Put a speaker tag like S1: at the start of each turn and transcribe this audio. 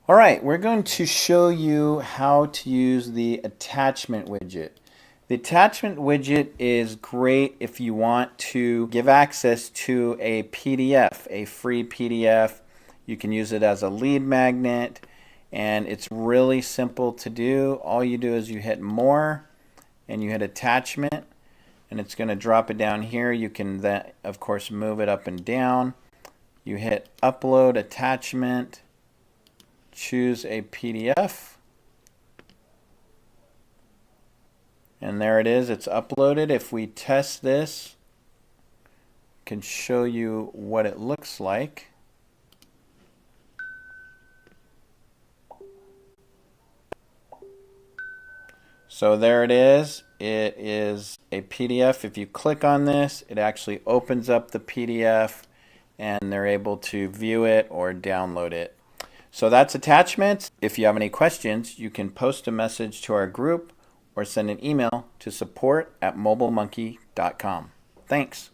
S1: All right, we're going to show you how to use the attachment widget. The attachment widget is great if you want to give access to a PDF, a free PDF. You can use it as a lead magnet, and it's really simple to do. All you do is you hit more and you hit attachment, and it's going to drop it down here. You can then, of course, move it up and down. You hit upload attachment, choose a PDF, and there it is, it's uploaded. If we test this, I can show you what it looks like. So there it is. It is a PDF. If you click on this, it actually opens up the PDF and they're able to view it or download it. So that's attachments. If you have any questions, you can post a message to our group or send an email to support@mobilemonkey.com. Thanks.